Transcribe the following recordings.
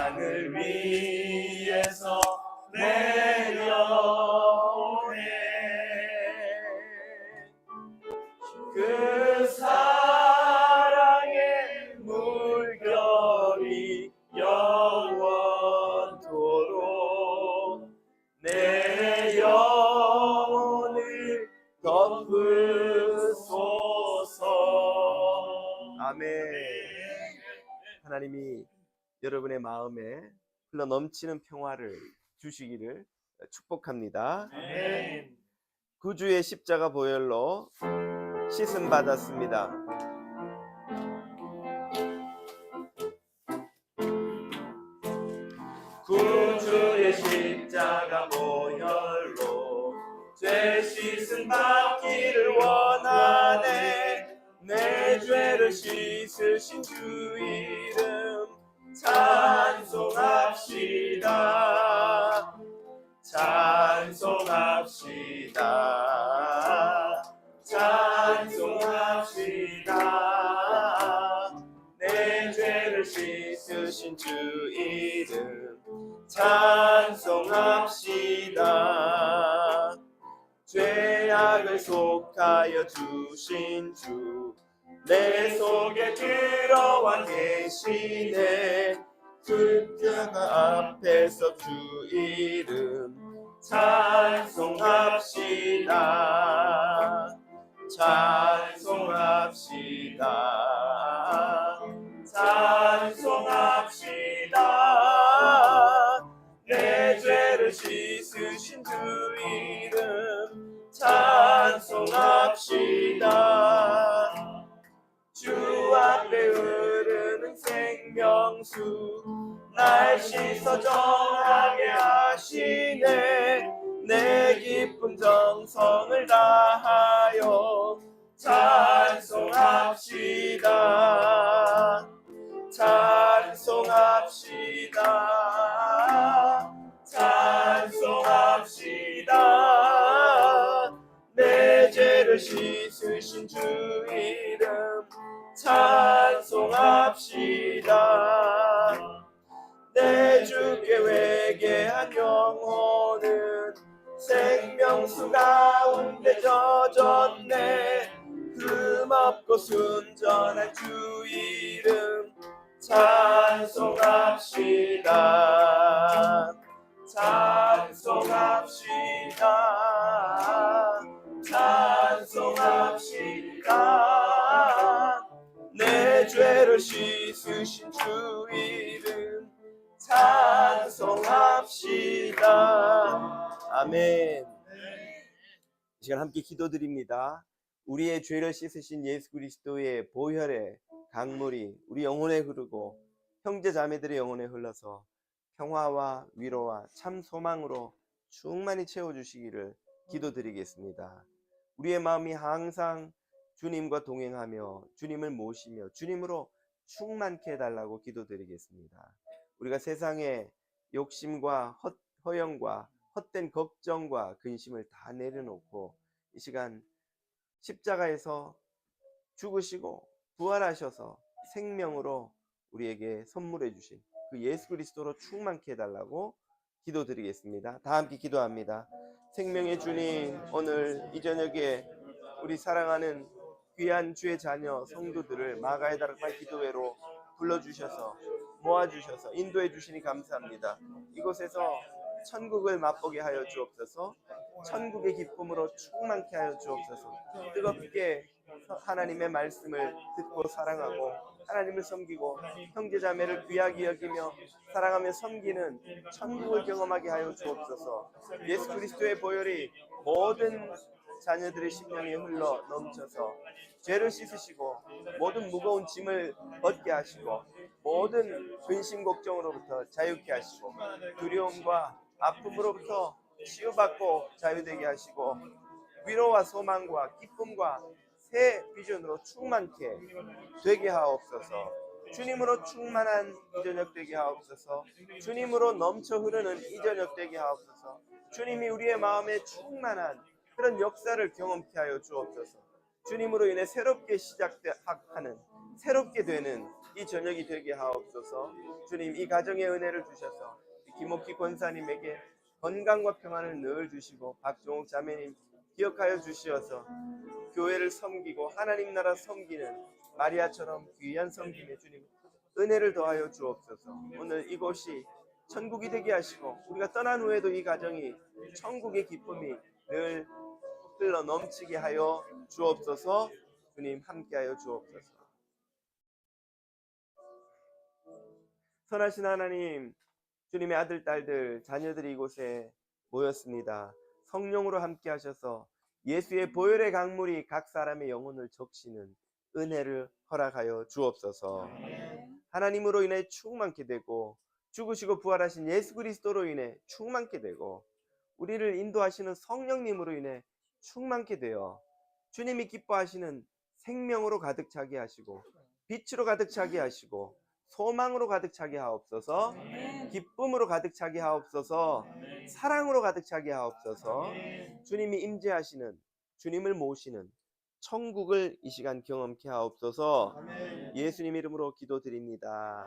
하늘 위에서 내려오네. 그 사랑의 물결이 영원토록 내 영혼을 덮으소서. 아멘. 하나님이 여러분의 마음에 흘러 넘치는 평화를 주시기를 축복합니다. 아멘. 구주의 십자가 보혈로 씻음 받았습니다. 구주의 십자가 보혈로 죄 씻음 받기를 원하네. 내 죄를 씻으신 주 이름 찬송합시다. 찬송합시다. 찬송합시다. 내 죄를 씻으신 주 이름 찬송합시다. 죄악을 속하여 주신 주 내 속에 들어와 계시네. 십자가 앞에서 주 이름 찬송합시다. 찬송합시다. 찬송합시다. 내 죄를 씻으신 주 이름 찬송합시다. 생명수 날 씻어 정하게 하시네. 내 깊은 정성을 다하여 찬송합시다. 찬송합시다. 찬송합시다. 내 죄를 씻으신 주 이름 찬송합시다. 내 주께 회개한 영혼은 생명수 가운데 젖었네. 흠없고 순전한 주 이름 찬송합시다. 찬송합시다. 찬송합시다. 내 죄를 씻으신 주 이름 찬송합시다. 아멘. 이 시간 함께 기도드립니다. 우리의 죄를 씻으신 예수 그리스도의 보혈의 강물이 우리 영혼에 흐르고 형제 자매들의 영혼에 흘러서 평화와 위로와 참 소망으로 충만히 채워주시기를 기도드리겠습니다. 우리의 마음이 항상 주님과 동행하며 주님을 모시며 주님으로 충만케 해달라고 기도드리겠습니다. 우리가 세상의 욕심과 허영과 헛된 걱정과 근심을 다 내려놓고 이 시간 십자가에서 죽으시고 부활하셔서 생명으로 우리에게 선물해 주신 그 예수 그리스도로 충만케 해달라고 기도드리겠습니다. 다 함께 기도합니다. 생명의 주님, 오늘 이 저녁에 우리 사랑하는 귀한 주의 자녀 성도들을 마가의 다락방 기도회로 불러주셔서 모아주셔서 인도해 주시니 감사합니다. 이곳에서 천국을 맛보게 하여 주옵소서. 천국의 기쁨으로 충만케 하여 주옵소서. 뜨겁게 하나님의 말씀을 듣고 사랑하고 하나님을 섬기고 형제자매를 귀하게 여기며 사랑하며 섬기는 천국을 경험하게 하여 주옵소서. 예수 그리스도의 보혈이 모든 자녀들의 심령에 흘러 넘쳐서 죄를 씻으시고 모든 무거운 짐을 벗게 하시고 모든 근심 걱정으로부터 자유케 하시고 두려움과 아픔으로부터 치유받고 자유되게 하시고 위로와 소망과 기쁨과 새 비전으로 충만케 되게 하옵소서. 주님으로 충만한 이 저녁 되게 하옵소서. 주님으로 넘쳐 흐르는 이 저녁 되게 하옵소서. 주님이 우리의 마음에 충만한 그런 역사를 경험케 하여 주옵소서. 주님으로 인해 새롭게 시작하는 새롭게 되는 이 저녁이 되게 하옵소서. 주님, 이 가정의 은혜를 주셔서 김옥희 권사님에게 건강과 평안을 늘 주시고 박종욱 자매님 기억하여 주시어서 교회를 섬기고 하나님 나라 섬기는 마리아처럼 귀한 섬김에 주님 은혜를 더하여 주옵소서. 오늘 이곳이 천국이 되게 하시고 우리가 떠난 후에도 이 가정이 천국의 기쁨이 늘 흘러 넘치게 하여 주옵소서. 주님 함께하여 주옵소서. 선하신 하나님, 주님의 아들 딸들 자녀들이 이곳에 모였습니다. 성령으로 함께 하셔서 예수의 보혈의 강물이 각 사람의 영혼을 적시는 은혜를 허락하여 주옵소서. 하나님으로 인해 충만케 되고 죽으시고 부활하신 예수 그리스도로 인해 충만케 되고 우리를 인도하시는 성령님으로 인해 충만케 되어 주님이 기뻐하시는 생명으로 가득 차게 하시고 빛으로 가득 차게 하시고 소망으로 가득 차게 하옵소서. 기쁨으로 가득 차게 하옵소서. 사랑으로 가득 차게 하옵소서. 주님이 임재하시는 주님을 모시는 천국을 이 시간 경험케 하옵소서. 예수님 이름으로 기도드립니다.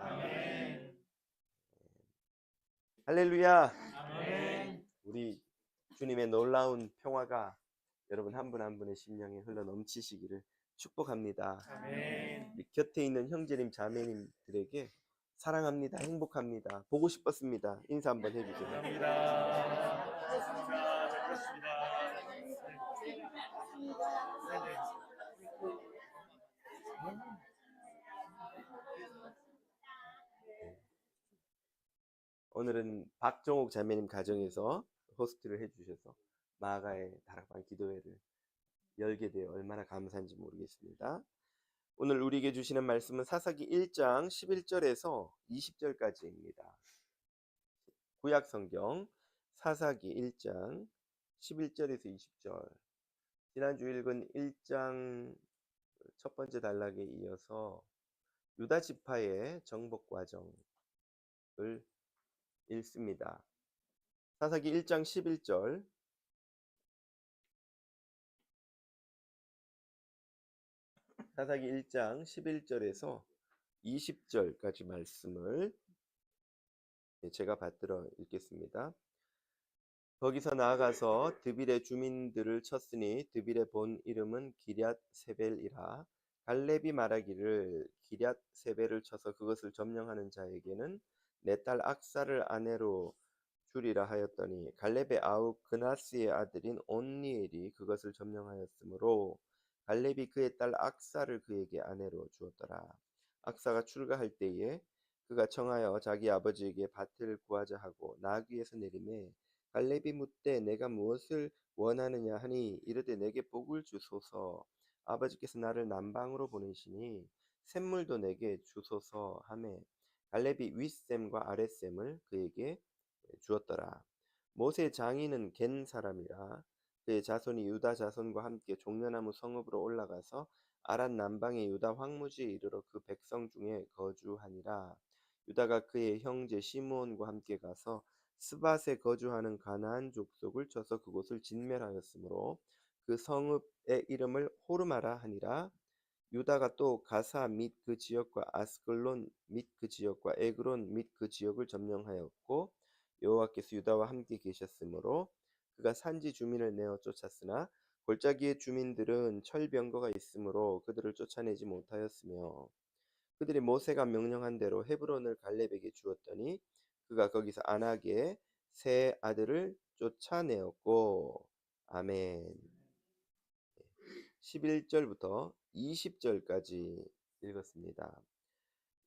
할렐루야. 우리 주님의 놀라운 평화가 여러분 한 분 한 분의 심령에 흘러 넘치시기를 축복합니다. 우리 곁에 있는 형제님 자매님들에게 사랑합니다, 행복합니다, 보고 싶었습니다 인사 한번 해주세요. 감사합니다. 오늘은 박종옥 자매님 가정에서 호스트를 해주셔서 마가의 다락방 기도회를 열게 되어 얼마나 감사한지 모르겠습니다. 오늘 우리에게 주시는 말씀은 사사기 1장 11절에서 20절까지입니다. 구약 성경 사사기 1장 11절에서 20절. 지난주 읽은 1장 첫 번째 단락에 이어서 유다 지파의 정복 과정을 읽습니다. 사사기 1장 11절. 사사기 1장 11절에서 20절까지 말씀을 제가 받들어 읽겠습니다. 거기서 나아가서 드빌의 주민들을 쳤으니 드빌의 본 이름은 기럇 세벨이라. 갈렙이 말하기를 기럇 세벨을 쳐서 그것을 점령하는 자에게는 내 딸 악사를 아내로 주리라 하였더니 갈렙의 아우 그나스의 아들인 온니엘이 그것을 점령하였으므로 갈렙이 그의 딸 악사를 그에게 아내로 주었더라. 악사가 출가할 때에 그가 청하여 자기 아버지에게 밭을 구하자 하고 나귀에서 내리매 갈렙이 묻되 내가 무엇을 원하느냐 하니 이르되 내게 복을 주소서. 아버지께서 나를 남방으로 보내시니 샘물도 내게 주소서 하매 갈렙이 윗샘과 아랫샘을 그에게 주었더라. 모세 장인은 겐 사람이라. 그의 자손이 유다 자손과 함께 종려나무 성읍으로 올라가서 아란 남방의 유다 황무지에 이르러 그 백성 중에 거주하니라. 유다가 그의 형제 시므온과 함께 가서 스밧에 거주하는 가나안 족속을 쳐서 그곳을 진멸하였으므로 그 성읍의 이름을 호르마라 하니라. 유다가 또 가사 및 그 지역과 아스글론 및 그 지역과 에그론 및 그 지역을 점령하였고 여호와께서 유다와 함께 계셨으므로 그가 산지 주민을 내어 쫓았으나 골짜기의 주민들은 철병거가 있으므로 그들을 쫓아내지 못하였으며 그들이 모세가 명령한 대로 헤브론을 갈렙에게 주었더니 그가 거기서 아낙의 세 아들을 쫓아내었고. 아멘. 11절부터 20절까지 읽었습니다.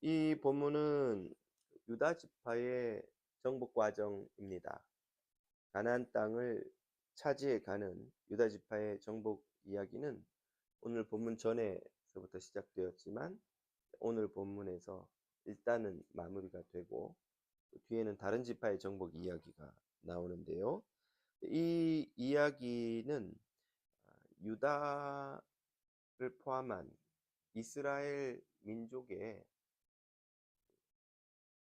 이 본문은 유다 지파의 정복 과정입니다. 가나안 땅을 차지해 가는 유다 지파의 정복 이야기는 오늘 본문 전에서부터 시작되었지만 오늘 본문에서 일단은 마무리가 되고 뒤에는 다른 지파의 정복 이야기가 나오는데요. 이 이야기는 유다를 포함한 이스라엘 민족의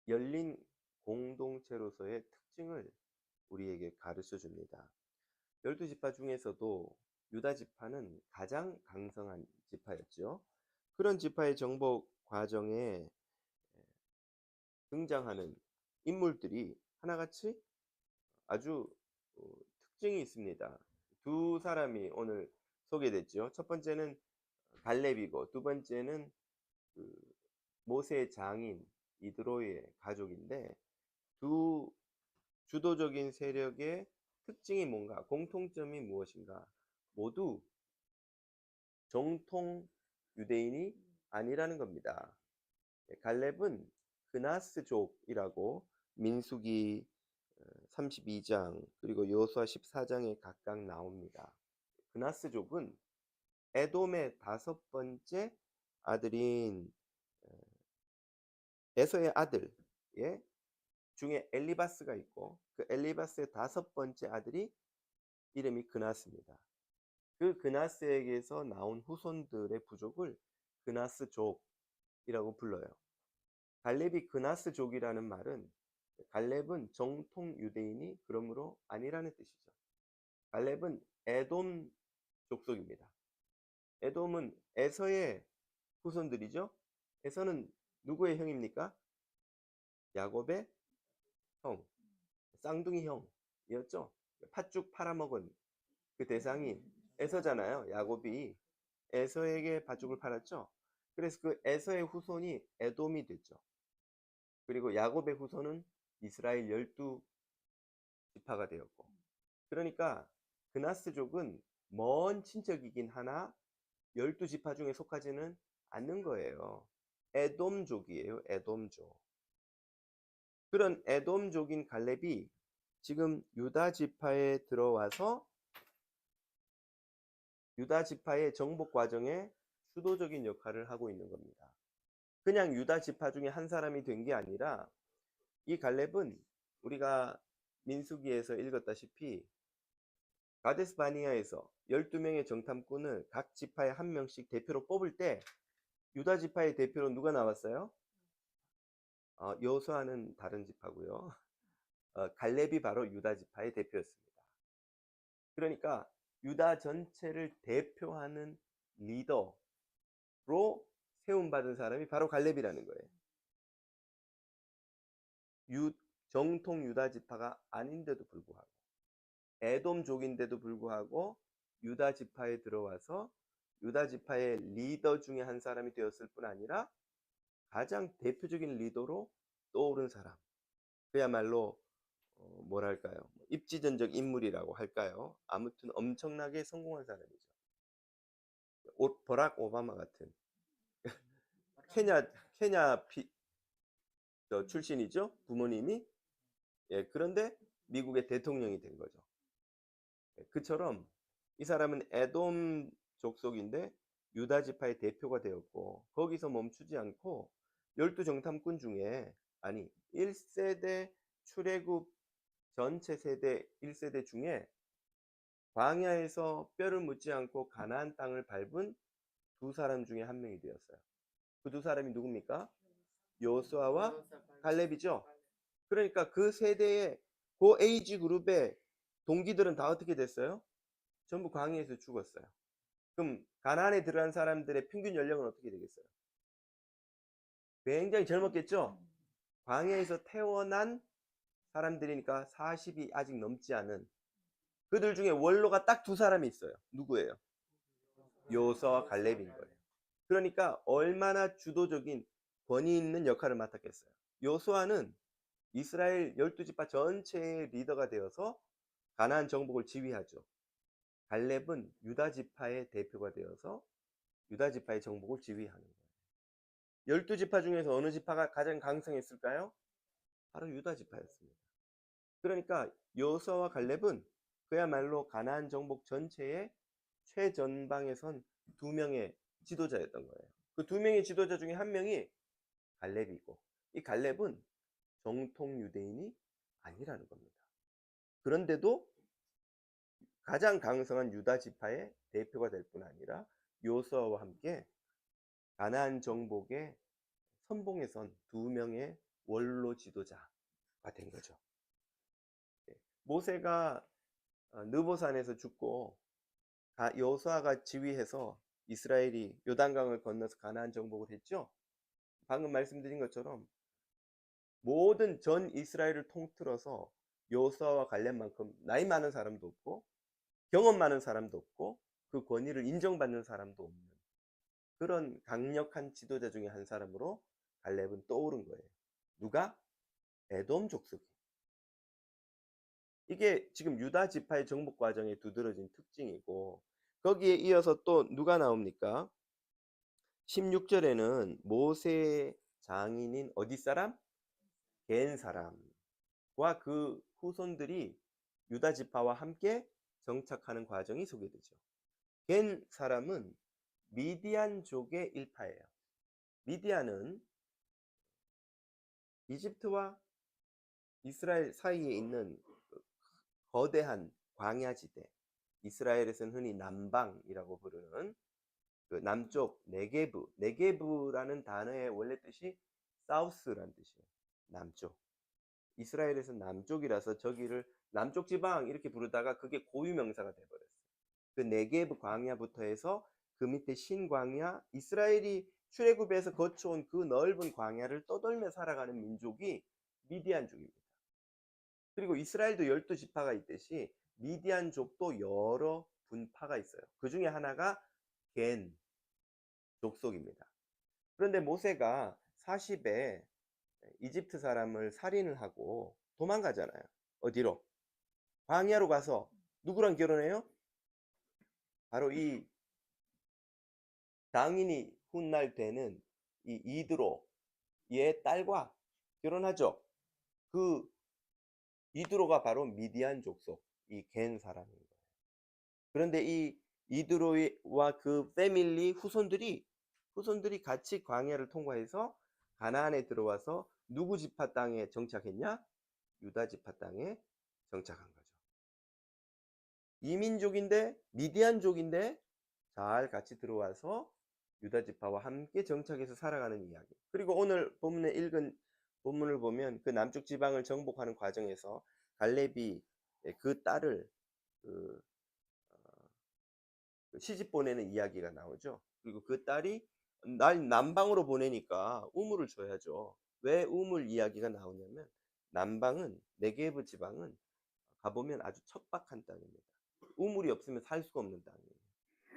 열린 공동체로서의 특징을 우리에게 가르쳐 줍니다. 12지파 중에서도 유다 지파는 가장 강성한 지파였죠. 그런 지파의 정복 과정에 등장하는 인물들이 하나같이 아주 특징이 있습니다. 두 사람이 오늘 소개됐죠. 첫 번째는 갈렙이고 두 번째는 모세의 장인 이드로의 가족인데 두 주도적인 세력의 특징이 뭔가, 공통점이 무엇인가? 모두 정통 유대인이 아니라는 겁니다. 갈렙은 그나스족이라고 민수기 32장 그리고 여호수아 14장에 각각 나옵니다. 그나스족은 에돔의 5번째 아들인 에서의 아들 중에 엘리바스가 있고 그 엘리바스의 5번째 아들이 이름이 그나스입니다. 그 그나스에게서 나온 후손들의 부족을 그나스족이라고 불러요. 갈렙이 그나스족이라는 말은 갈렙은 정통 유대인이 그러므로 아니라는 뜻이죠. 갈렙은 에돔 족속입니다. 에돔은 에서의 후손들이죠. 에서는 누구의 형입니까? 야곱의 형, 쌍둥이 형이었죠. 팥죽 팔아먹은 그 대상이 에서잖아요. 야곱이 에서에게 팥죽을 팔았죠. 그래서 그 에서의 후손이 에돔이 됐죠. 그리고 야곱의 후손은 이스라엘 12지파가 되었고, 그러니까 그나스족은 먼 친척이긴 하나 12지파 중에 속하지는 않는 거예요. 에돔족이에요. 에돔족. 그런 에돔족인 갈렙이 지금 유다 지파에 들어와서 유다 지파의 정복 과정에 주도적인 역할을 하고 있는 겁니다. 그냥 유다 지파 중에 한 사람이 된 게 아니라 이 갈렙은 우리가 민수기에서 읽었다시피 가데스 바니아에서 12명의 정탐꾼을 각 지파에 한 명씩 대표로 뽑을 때 유다 지파의 대표로 누가 나왔어요? 여호수아는 다른 지파고요. 갈렙이 바로 유다 지파의 대표였습니다. 그러니까 유다 전체를 대표하는 리더로 세움받은 사람이 바로 갈렙이라는 거예요. 정통 유다 지파가 아닌데도 불구하고, 에돔족인데도 불구하고 유다 지파에 들어와서 유다 지파의 리더 중에 한 사람이 되었을 뿐 아니라 가장 대표적인 리더로 떠오른 사람, 그야말로 뭐랄까요, 입지전적 인물이라고 할까요? 아무튼 엄청나게 성공한 사람이죠. 버락 오바마 같은 케냐 출신이죠, 부모님이. 예, 그런데 미국의 대통령이 된 거죠. 그처럼 이 사람은 에돔 족속인데 유다 지파의 대표가 되었고, 거기서 멈추지 않고 12정탐꾼 중에, 아니 1세대 출애굽 전체 세대 1세대 중에 광야에서 뼈를 묻지 않고 가나안 땅을 밟은 두 사람 중에 한 명이 되었어요. 그 두 사람이 누굽니까? 여호수아와 갈렙이죠. 그러니까 그 세대의 그 에이지 그룹의 동기들은 다 어떻게 됐어요? 전부 광야에서 죽었어요. 그럼 가나안에 들어간 사람들의 평균 연령은 어떻게 되겠어요? 굉장히 젊었겠죠? 광야에서 태어난 사람들이니까 40이 아직 넘지 않은, 그들 중에 원로가 딱 두 사람이 있어요. 누구예요? 여호수아와 갈렙인 거예요. 그러니까 얼마나 주도적인 권위 있는 역할을 맡았겠어요. 여호수아는 이스라엘 12지파 전체의 리더가 되어서 가나안 정복을 지휘하죠. 갈렙은 유다 지파의 대표가 되어서 유다 지파의 정복을 지휘하는 거예요. 12지파 중에서 어느 지파가 가장 강성했을까요? 바로 유다 지파였습니다. 그러니까 여호수아와 갈렙은 그야말로 가나안 정복 전체의 최전방에 선 두 명의 지도자였던 거예요. 그 두 명의 지도자 중에 한 명이 갈렙이고, 이 갈렙은 정통 유대인이 아니라는 겁니다. 그런데도 가장 강성한 유다 지파의 대표가 될 뿐 아니라 여호수아와 함께 가나안 정복의 선봉에 선 두 명의 원로 지도자가 된 거죠. 모세가 느보산에서 죽고 여호수아가 지휘해서 이스라엘이 요단강을 건너서 가나안 정복을 했죠. 방금 말씀드린 것처럼 모든 전 이스라엘을 통틀어서 여호수아와 갈렙만큼 나이 많은 사람도 없고 경험 많은 사람도 없고 그 권위를 인정받는 사람도 없는 그런 강력한 지도자 중에 한 사람으로 갈렙은 떠오른 거예요. 누가? 에돔 족속이. 이게 지금 유다 지파의 정복 과정에 두드러진 특징이고, 거기에 이어서 또 누가 나옵니까? 16절에는 모세의 장인인 어디 사람? 겐 사람과 그 후손들이 유다 지파와 함께 정착하는 과정이 소개되죠. 겐 사람은 미디안족의 일파예요. 미디안은 이집트와 이스라엘 사이에 있는 거대한 광야지대, 이스라엘에서는 흔히 남방이라고 부르는 그 남쪽 네게브라는 단어의 원래 뜻이 사우스라는 뜻이에요. 남쪽. 이스라엘에서 남쪽이라서 저기를 남쪽 지방 이렇게 부르다가 그게 고유명사가 돼버렸어요. 그 네게브 광야부터 해서 그 밑에 신광야, 이스라엘이 출애굽에서 거쳐온 그 넓은 광야를 떠돌며 살아가는 민족이 미디안족입니다. 그리고 이스라엘도 12지파가 있듯이 미디안족도 여러 분파가 있어요. 그 중에 하나가 겐 족속입니다. 그런데 모세가 40에 이집트 사람을 살인을 하고 도망가잖아요. 어디로? 광야로 가서 누구랑 결혼해요? 바로 이 당인이 훗날 되는 이 이드로의 딸과 결혼하죠. 그 이드로가 바로 미디안 족속 이 겐 사람인 거예요. 그런데 이 이드로와 그 패밀리 후손들이 같이 광야를 통과해서 가나안에 들어와서 누구 지파 땅에 정착했냐? 유다 지파 땅에 정착한 거죠. 이민족인데 미디안족인데 잘 같이 들어와서 유다 지파와 함께 정착해서 살아가는 이야기. 그리고 오늘 본문에 읽은 본문을 보면 그 남쪽 지방을 정복하는 과정에서 갈렙이 그 딸을 그 시집 보내는 이야기가 나오죠. 그리고 그 딸이 날 남방으로 보내니까 우물을 줘야죠. 왜 우물 이야기가 나오냐면 남방은 네게브 지방은 가보면 아주 척박한 땅입니다. 우물이 없으면 살 수가 없는 땅이에요.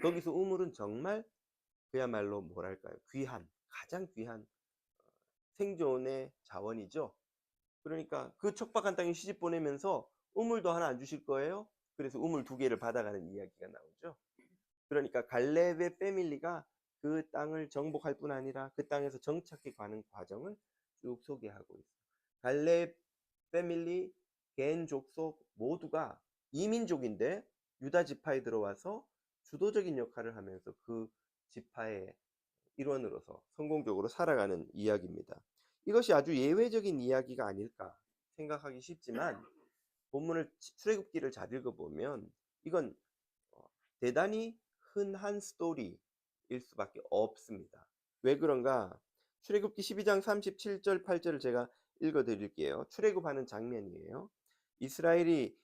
거기서 우물은 정말 그야말로 뭐랄까요? 귀한, 가장 귀한 생존의 자원이죠. 그러니까 그 척박한 땅에 시집 보내면서 우물도 하나 안 주실 거예요? 그래서 우물 2개를 받아가는 이야기가 나오죠. 그러니까 갈렙의 패밀리가 그 땅을 정복할 뿐 아니라 그 땅에서 정착해 가는 과정을 쭉 소개하고 있어요. 갈렙 패밀리, 겐 족속 모두가 이민족인데 유다 지파에 들어와서 주도적인 역할을 하면서 그 지파의 일원으로서 성공적으로 살아가는 이야기입니다. 이것이 아주 예외적인 이야기가 아닐까 생각하기 쉽지만 본문을 출애굽기를 잘 읽어보면 이건 대단히 흔한 스토리일 수밖에 없습니다. 왜 그런가? 출애굽기 12장 37절 8절을 제가 읽어 드릴게요. 출애굽하는 장면이에요. 이스라엘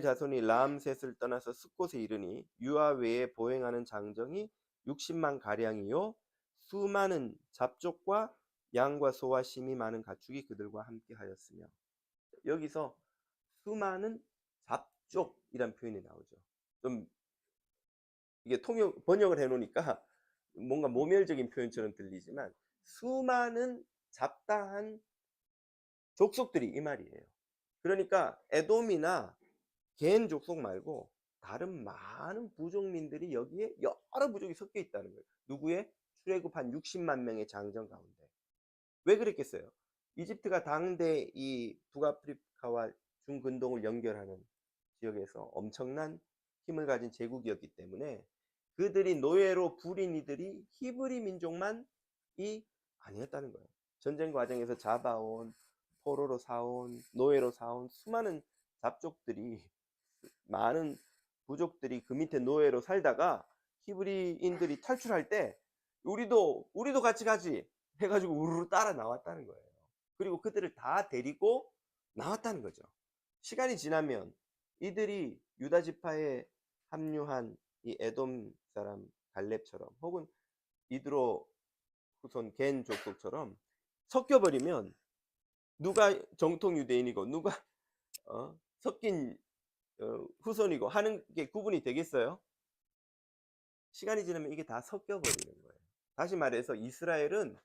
자손이 라암셋을 떠나서 숫곳에 이르니 유아 외에 보행하는 장정이 60만 가량이요 수많은 잡족과 양과 소와 심이 많은 가축이 그들과 함께 하였으며, 여기서 수많은 잡족이란 표현이 나오죠. 좀 이게 번역을 해 놓으니까 뭔가 모멸적인 표현처럼 들리지만 수많은 잡다한 족속들이 이 말이에요. 그러니까 에돔이나 겐 족속 말고 다른 많은 부족민들이 여기에 여러 부족이 섞여 있다는 거예요. 누구의? 출애굽한 60만 명의 장정 가운데. 왜 그랬겠어요? 이집트가 당대 이 북아프리카와 중근동을 연결하는 지역에서 엄청난 힘을 가진 제국이었기 때문에 그들이 노예로 부린 이들이 히브리 민족만이 아니었다는 거예요. 전쟁 과정에서 잡아온, 포로로 사온, 노예로 사온 수많은 잡족들이, 많은 부족들이 그 밑에 노예로 살다가 히브리인들이 탈출할 때 우리도 같이 가지 해가지고 우르르 따라 나왔다는 거예요. 그리고 그들을 다 데리고 나왔다는 거죠. 시간이 지나면 이들이 유다 지파에 합류한 이 에돔 사람 갈렙처럼 혹은 이드로 후손 겐 족속처럼 섞여버리면 누가 정통 유대인이고 누가 섞인 후손이고 하는 게 구분이 되겠어요? 시간이 지나면 이게 다 섞여버리는 거예요. 다시 말해서 이스라엘은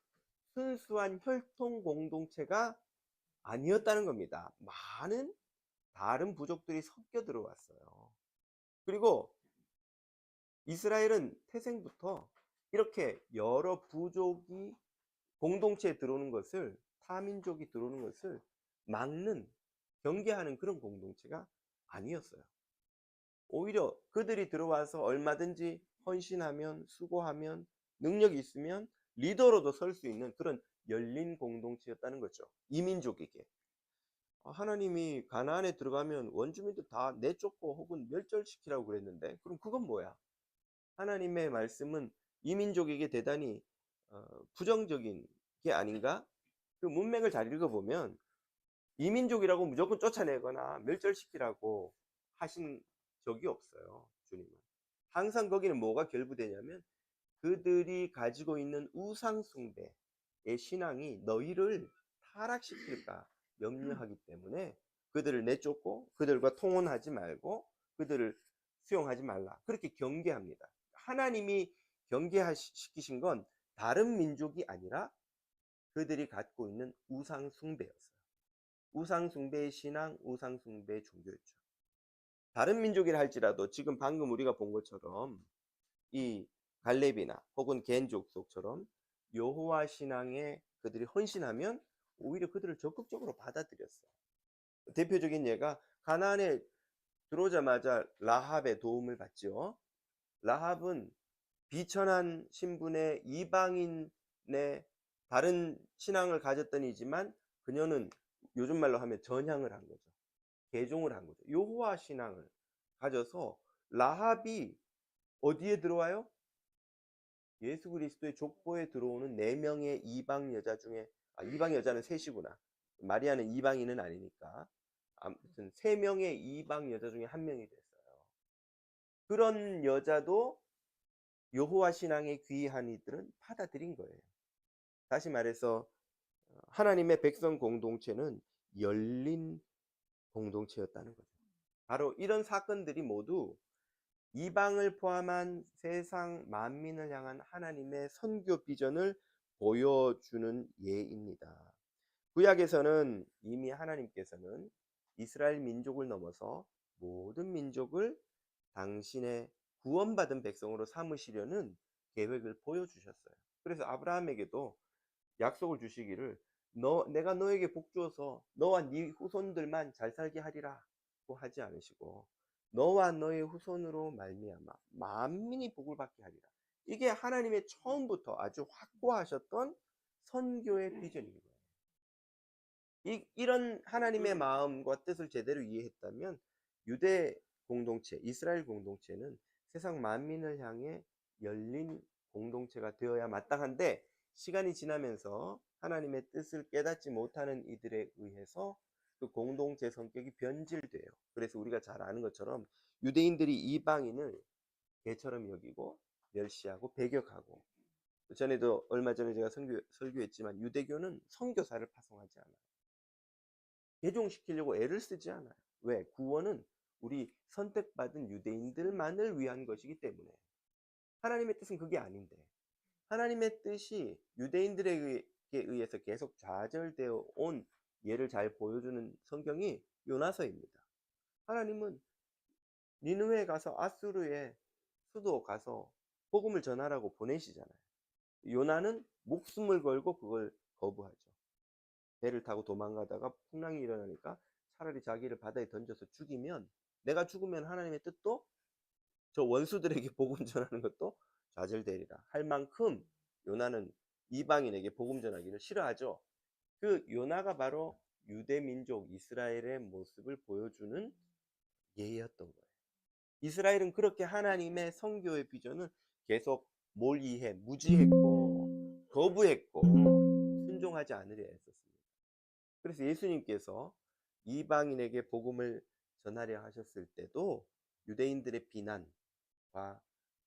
순수한 혈통 공동체가 아니었다는 겁니다. 많은 다른 부족들이 섞여 들어왔어요. 그리고 이스라엘은 태생부터 이렇게 여러 부족이 공동체에 들어오는 것을, 타민족이 들어오는 것을 막는, 경계하는 그런 공동체가 아니었어요. 오히려 그들이 들어와서 얼마든지 헌신하면, 수고하면, 능력이 있으면 리더로도 설 수 있는 그런 열린 공동체였다는 거죠. 이민족에게. 하나님이 가나안에 들어가면 원주민들 다 내쫓고 혹은 멸절시키라고 그랬는데, 그럼 그건 뭐야? 하나님의 말씀은 이민족에게 대단히 부정적인 게 아닌가? 그 문맥을 잘 읽어보면 이민족이라고 무조건 쫓아내거나 멸절시키라고 하신 적이 없어요. 주님은. 항상 거기는 뭐가 결부되냐면 그들이 가지고 있는 우상 숭배의 신앙이 너희를 타락시킬까 염려하기 때문에 그들을 내쫓고 그들과 통혼하지 말고 그들을 수용하지 말라. 그렇게 경계합니다. 하나님이 경계시키신 건 다른 민족이 아니라 그들이 갖고 있는 우상 숭배였어요. 우상 숭배의 신앙, 우상 숭배의 종교였죠. 다른 민족이라 할지라도 지금 방금 우리가 본 것처럼 이 갈렙이나 혹은 겐 족속처럼 여호와 신앙에 그들이 헌신하면 오히려 그들을 적극적으로 받아들였어요. 대표적인 예가 가나안에 들어오자마자 라합의 도움을 받죠. 라합은 비천한 신분의 이방인의 다른 신앙을 가졌던 이지만 그녀는 요즘 말로 하면 전향을 한 거죠. 개종을 한 거죠. 여호와 신앙을 가져서 라합이 어디에 들어와요? 예수 그리스도의 족보에 들어오는 4명의 이방 여자 중에, 이방 여자는 셋이구나. 마리아는 이방인은 아니니까. 아무튼 3명의 이방 여자 중에 한 명이 됐어요. 그런 여자도 여호와 신앙에 귀한 이들은 받아들인 거예요. 다시 말해서 하나님의 백성 공동체는 열린 공동체였다는 거죠. 바로 이런 사건들이 모두 이방을 포함한 세상 만민을 향한 하나님의 선교 비전을 보여주는 예입니다. 구약에서는 이미 하나님께서는 이스라엘 민족을 넘어서 모든 민족을 당신의 구원받은 백성으로 삼으시려는 계획을 보여주셨어요. 그래서 아브라함에게도 약속을 주시기를 내가 너에게 복 주어서 너와 네 후손들만 잘 살게 하리라고 하지 않으시고 너와 너의 후손으로 말미암아 만민이 복을 받게 하리라. 이게 하나님의 처음부터 아주 확고하셨던 선교의 비전인 거예요. 이런 하나님의 마음과 뜻을 제대로 이해했다면 유대 공동체, 이스라엘 공동체는 세상 만민을 향해 열린 공동체가 되어야 마땅한데 시간이 지나면서 하나님의 뜻을 깨닫지 못하는 이들에 의해서 그 공동체 성격이 변질돼요. 그래서 우리가 잘 아는 것처럼 유대인들이 이방인을 개처럼 여기고 멸시하고 배격하고, 전에도 얼마 전에 제가 설교했지만 유대교는 선교사를 파송하지 않아요. 개종시키려고 애를 쓰지 않아요. 왜? 구원은 우리 선택받은 유대인들만을 위한 것이기 때문에. 하나님의 뜻은 그게 아닌데 하나님의 뜻이 유대인들에게 의해서 계속 좌절되어 온 예를 잘 보여주는 성경이 요나서입니다. 하나님은 니느웨에 가서 아수르의 수도 가서 복음을 전하라고 보내시잖아요. 요나는 목숨을 걸고 그걸 거부하죠. 배를 타고 도망가다가 풍랑이 일어나니까 차라리 자기를 바다에 던져서 죽이면, 내가 죽으면 하나님의 뜻도 저 원수들에게 복음 전하는 것도 좌절되리라 할 만큼 요나는 이방인에게 복음 전하기를 싫어하죠. 그 요나가 바로 유대 민족 이스라엘의 모습을 보여주는 예였던 거예요. 이스라엘은 그렇게 하나님의 선교의 비전을 계속 몰이해 무지했고 거부했고 순종하지 않으려 했었습니다. 그래서 예수님께서 이방인에게 복음을 전하려 하셨을 때도 유대인들의 비난과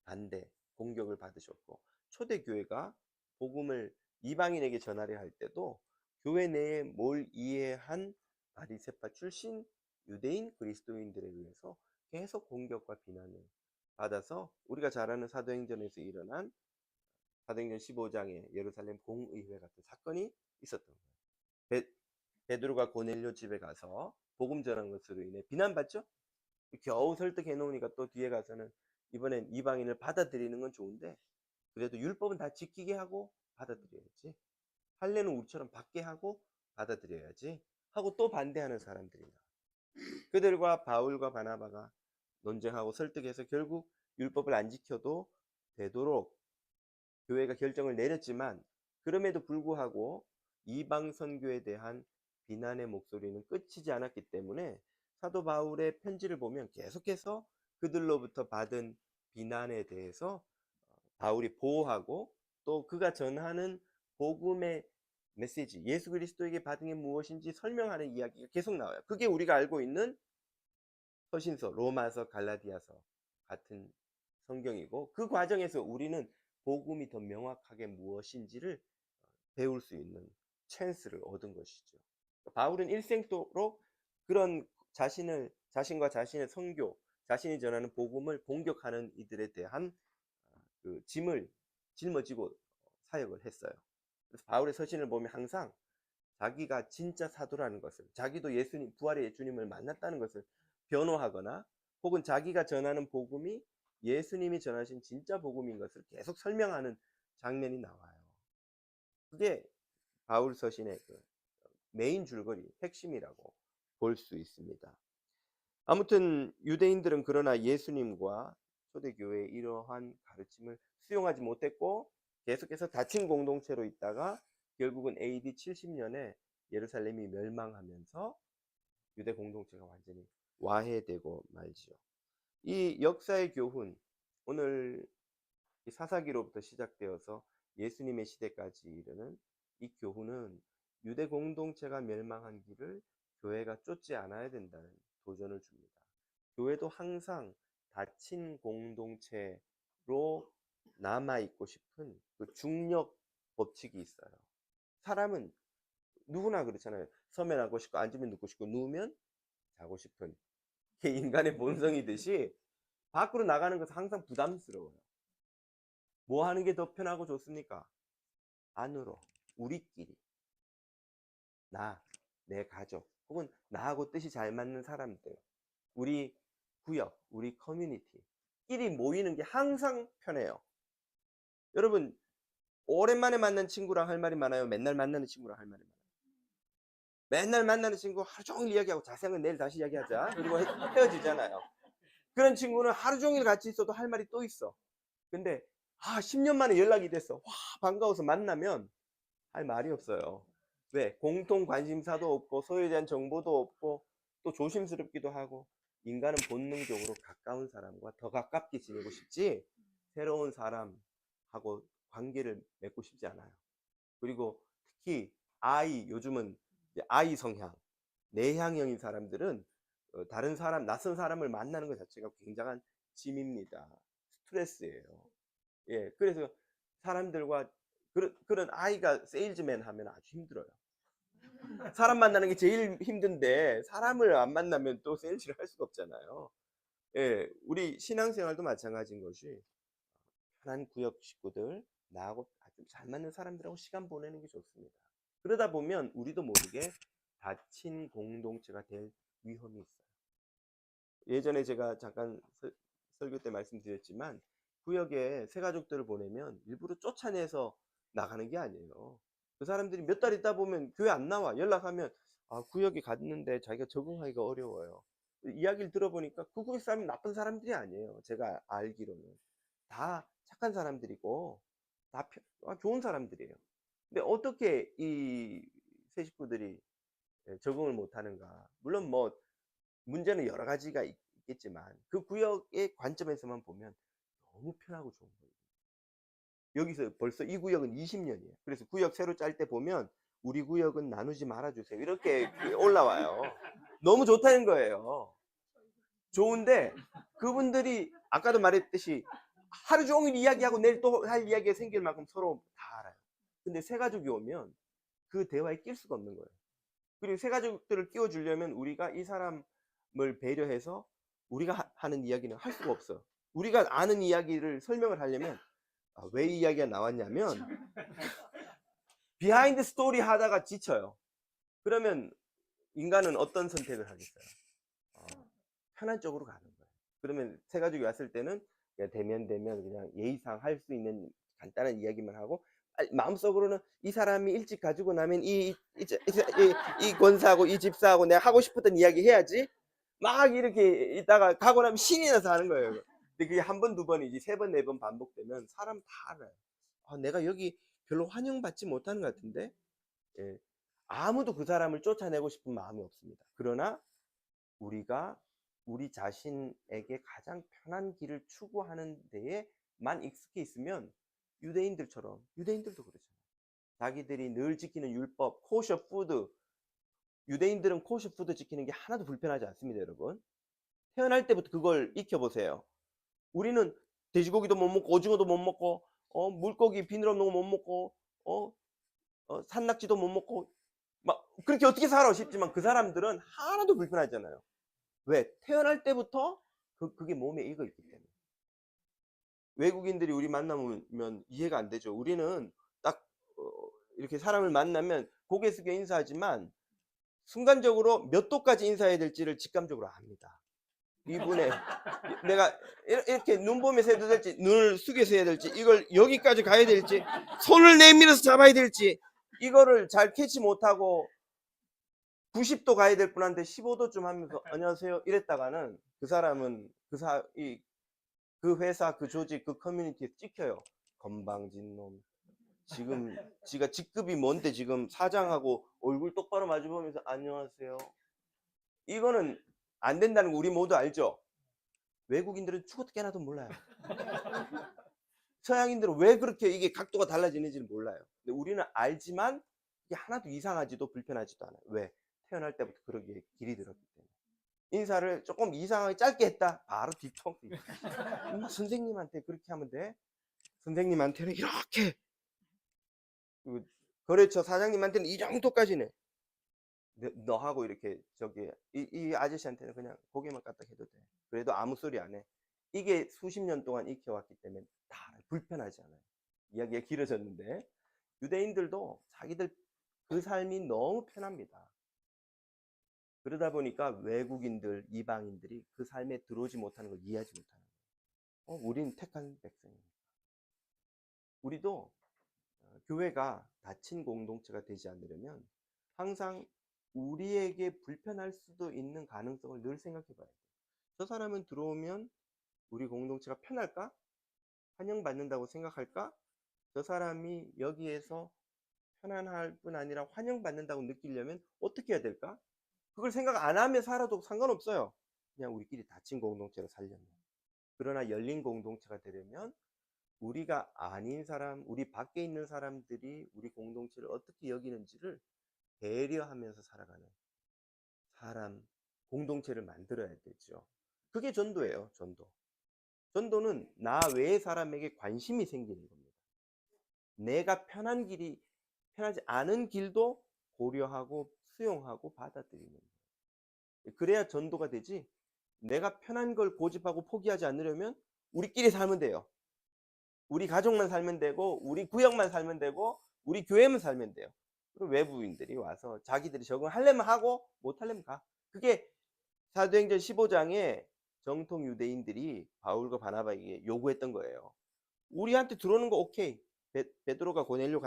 반대, 공격을 받으셨고, 초대교회가 복음을 이방인에게 전하려 할 때도 교회 내에 뭘 이해한 바리새파 출신 유대인 그리스도인들에 의해서 계속 공격과 비난을 받아서 우리가 잘 아는 사도행전에서 일어난 사도행전 15장에 예루살렘 공의회 같은 사건이 있었던 거예요. 베드로가 고넬료 집에 가서 복음 전한 것으로 인해 비난받죠. 겨우 설득해 놓으니까 또 뒤에 가서는 이번엔 이방인을 받아들이는 건 좋은데 그래도 율법은 다 지키게 하고 받아들여야지, 할례는 우리처럼 받게 하고 받아들여야지 하고 또 반대하는 사람들이 나와요. 그들과 바울과 바나바가 논쟁하고 설득해서 결국 율법을 안 지켜도 되도록 교회가 결정을 내렸지만, 그럼에도 불구하고 이방 선교에 대한 비난의 목소리는 끝이지 않았기 때문에 사도 바울의 편지를 보면 계속해서 그들로부터 받은 비난에 대해서 바울이 보호하고 또 그가 전하는 복음의 메시지, 예수 그리스도에게 받은 게 무엇인지 설명하는 이야기가 계속 나와요. 그게 우리가 알고 있는 서신서, 로마서, 갈라디아서 같은 성경이고, 그 과정에서 우리는 복음이 더 명확하게 무엇인지를 배울 수 있는 찬스를 얻은 것이죠. 바울은 일생도록 그런 자신과 자신의 선교, 자신이 전하는 복음을 공격하는 이들에 대한 그 짐을 짊어지고 사역을 했어요. 그래서 바울의 서신을 보면 항상 자기가 진짜 사도라는 것을, 자기도 예수님, 부활의 예수님을 만났다는 것을 변호하거나 혹은 자기가 전하는 복음이 예수님이 전하신 진짜 복음인 것을 계속 설명하는 장면이 나와요. 그게 바울 서신의 그 메인 줄거리, 핵심이라고 볼 수 있습니다. 아무튼 유대인들은 그러나 예수님과 초대교회의 이러한 가르침을 수용하지 못했고 계속해서 닫힌 공동체로 있다가 결국은 AD 70년에 예루살렘이 멸망하면서 유대 공동체가 완전히 와해되고 말지요. 이 역사의 교훈, 오늘 이 사사기로부터 시작되어서 예수님의 시대까지 이르는 이 교훈은 유대 공동체가 멸망한 길을 교회가 쫓지 않아야 된다는 도전을 줍니다. 교회도 항상 닫힌 공동체로 남아있고 싶은 그 중력 법칙이 있어요. 사람은 누구나 그렇잖아요. 서면 하고 싶고 앉으면 눕고 싶고 누우면 자고 싶은 게 인간의 본성이듯이 밖으로 나가는 것은 항상 부담스러워요. 뭐 하는 게 더 편하고 좋습니까? 안으로, 우리끼리, 내 가족, 혹은 나하고 뜻이 잘 맞는 사람들, 우리 구역, 우리 커뮤니티끼리 모이는 게 항상 편해요. 여러분, 오랜만에 만난 친구랑 할 말이 많아요? 맨날 만나는 친구랑 할 말이 많아요? 맨날 만나는 친구 하루 종일 이야기하고 자세한 건 내일 다시 이야기하자. 그리고 헤어지잖아요. 그런 친구는 하루 종일 같이 있어도 할 말이 또 있어. 근데 10년 만에 연락이 됐어. 와, 반가워서 만나면 할 말이 없어요. 왜? 공통 관심사도 없고 서로에 대한 정보도 없고 또 조심스럽기도 하고 인간은 본능적으로 가까운 사람과 더 가깝게 지내고 싶지 새로운 사람하고 관계를 맺고 싶지 않아요. 그리고 특히 요즘은 이제 I 성향, 내향형인 사람들은 다른 사람, 낯선 사람을 만나는 것 자체가 굉장한 짐입니다. 스트레스예요. 예, 그래서 사람들과 그런 아이가 세일즈맨 하면 아주 힘들어요. 사람 만나는 게 제일 힘든데 사람을 안 만나면 또 세일즈를 할 수가 없잖아요. 예, 우리 신앙생활도 마찬가지인 것이 편한 구역 식구들, 나하고 아주 잘 맞는 사람들하고 시간 보내는 게 좋습니다. 그러다 보면 우리도 모르게 닫힌 공동체가 될 위험이 있어요. 예전에 제가 잠깐 설교 때 말씀드렸지만 구역에 새 가족들을 보내면 일부러 쫓아내서 나가는 게 아니에요. 그 사람들이 몇 달 있다 보면 교회 안 나와. 연락하면 구역에 갔는데 자기가 적응하기가 어려워요. 이야기를 들어보니까 그 구역 사람이 나쁜 사람들이 아니에요. 제가 알기로는 다 착한 사람들이고 다 좋은 사람들이에요. 근데 어떻게 이 새 식구들이 적응을 못하는가? 물론 뭐 문제는 여러 가지가 있겠지만 그 구역의 관점에서만 보면 너무 편하고 좋은 거예요. 여기서 벌써 이 구역은 20년이에요. 그래서 구역 새로 짤 때 보면 우리 구역은 나누지 말아주세요. 이렇게 올라와요. 너무 좋다는 거예요. 좋은데 그분들이 아까도 말했듯이 하루 종일 이야기하고 내일 또 할 이야기가 생길 만큼 서로 다 알아요. 근데 새 가족이 오면 그 대화에 낄 수가 없는 거예요. 그리고 새 가족들을 끼워주려면 우리가 이 사람을 배려해서 우리가 하는 이야기는 할 수가 없어요. 우리가 아는 이야기를 설명을 하려면 왜 이 이야기가 나왔냐면 비하인드 스토리 하다가 지쳐요. 그러면 인간은 어떤 선택을 하겠어요? 편한 쪽으로 가는 거예요. 그러면 새 가족이 왔을 때는 그냥 대면 그냥 예의상 할 수 있는 간단한 이야기만 하고 마음속으로는 이 사람이 일찍 가지고 나면 이 권사하고 이 집사하고 내가 하고 싶었던 이야기 해야지 막 이렇게 있다가 가고 나면 신이 나서 하는 거예요. 근데 그게 한 번, 두 번이지 세 번, 네 번 반복되면 사람 다 알아요. 내가 여기 별로 환영받지 못하는 것 같은데 예. 아무도 그 사람을 쫓아내고 싶은 마음이 없습니다. 그러나 우리가 우리 자신에게 가장 편한 길을 추구하는 데에만 익숙해 있으면 유대인들도 그렇잖아요. 자기들이 늘 지키는 율법, 코셔 푸드. 유대인들은 코셔 푸드 지키는 게 하나도 불편하지 않습니다, 여러분. 태어날 때부터 그걸 익혀보세요. 우리는 돼지고기도 못 먹고 오징어도 못 먹고 물고기 비늘 없는 거 못 먹고 산낙지도 못 먹고 막 그렇게 어떻게 살아 싶지만 그 사람들은 하나도 불편하잖아요. 왜? 태어날 때부터 그게 몸에 익어 있기 때문에. 외국인들이 우리 만나면 이해가 안 되죠. 우리는 딱 이렇게 사람을 만나면 고개 숙여 인사하지만 순간적으로 몇 도까지 인사해야 될지를 직감적으로 압니다. 이분의 내가 이렇게 눈 보면서 해도 될지 눈을 숙여서 해야 될지 이걸 여기까지 가야 될지 손을 내밀어서 잡아야 될지 이거를 잘 캐치 못하고 90도 가야 될 분한테 15도쯤 하면서 안녕하세요 이랬다가는 그 사람은 그 회사, 그 조직, 그 커뮤니티에 찍혀요. 건방진 놈. 지금 지가 직급이 뭔데 지금 사장하고 얼굴 똑바로 마주보면서 안녕하세요. 이거는 안 된다는 거 우리 모두 알죠? 외국인들은 죽어도 깨나도 몰라요. 서양인들은 왜 그렇게 이게 각도가 달라지는지는 몰라요. 근데 우리는 알지만 이게 하나도 이상하지도 불편하지도 않아요. 왜? 태어날 때부터 그러기에 길이 들었기 때문에. 인사를 조금 이상하게 짧게 했다. 바로 뒤통수. 선생님한테 그렇게 하면 돼. 선생님한테는 이렇게. 거래처 사장님한테는 이 정도까지는. 너하고 이렇게 저기 이 아저씨한테는 그냥 고개만 까딱 해도 돼. 그래도 아무 소리 안 해. 이게 수십 년 동안 익혀왔기 때문에 다 불편하지 않아요. 이야기가 길어졌는데 유대인들도 자기들 그 삶이 너무 편합니다. 그러다 보니까 외국인들, 이방인들이 그 삶에 들어오지 못하는 걸 이해하지 못하는 거예요. 우린 택한 백성입니다. 우리도 교회가 닫힌 공동체가 되지 않으려면 항상 우리에게 불편할 수도 있는 가능성을 늘 생각해 봐야 돼요. 저 사람은 들어오면 우리 공동체가 편할까? 환영받는다고 생각할까? 저 사람이 여기에서 편안할 뿐 아니라 환영받는다고 느끼려면 어떻게 해야 될까? 그걸 생각 안 하며 살아도 상관없어요. 그냥 우리끼리 닫힌 공동체로 살려면. 그러나 열린 공동체가 되려면 우리가 아닌 사람, 우리 밖에 있는 사람들이 우리 공동체를 어떻게 여기는지를 배려하면서 살아가는 사람, 공동체를 만들어야 되죠. 그게 전도예요, 전도. 전도는 나 외의 사람에게 관심이 생기는 겁니다. 내가 편한 길이, 편하지 않은 길도 고려하고 수용하고 받아들이는 거예요. 그래야 전도가 되지, 내가 편한 걸 고집하고 포기하지 않으려면 우리끼리 살면 돼요. 우리 가족만 살면 되고, 우리 구역만 살면 되고, 우리 교회만 살면 돼요. 그리고 외부인들이 와서 자기들이 적응하려면 하고 못하려면 가. 그게 사도행전 15장에 정통 유대인들이 바울과 바나바에게 요구했던 거예요. 우리한테 들어오는 거 오케이. 베드로가 고넬료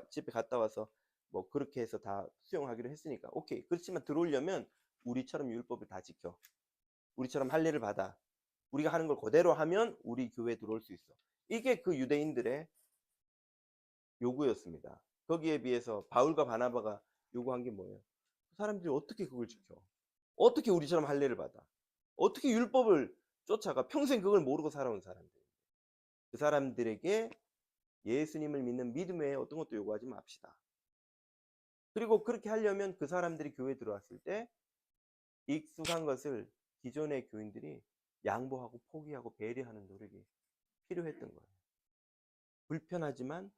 집에 갔다 와서 뭐 그렇게 해서 다 수용하기로 했으니까 오케이. 그렇지만 들어오려면 우리처럼 율법을 다 지켜. 우리처럼 할례를 받아. 우리가 하는 걸 그대로 하면 우리 교회에 들어올 수 있어. 이게 그 유대인들의 요구였습니다. 거기에 비해서 바울과 바나바가 요구한 게 뭐예요? 그 사람들이 어떻게 그걸 지켜? 어떻게 우리처럼 할례를 받아? 어떻게 율법을 쫓아가? 평생 그걸 모르고 살아온 사람들. 그 사람들에게 예수님을 믿는 믿음 외에 어떤 것도 요구하지 맙시다. 그리고 그렇게 하려면 그 사람들이 교회에 들어왔을 때 익숙한 것을 기존의 교인들이 양보하고 포기하고 배려하는 노력이 필요했던 거예요. 불편하지만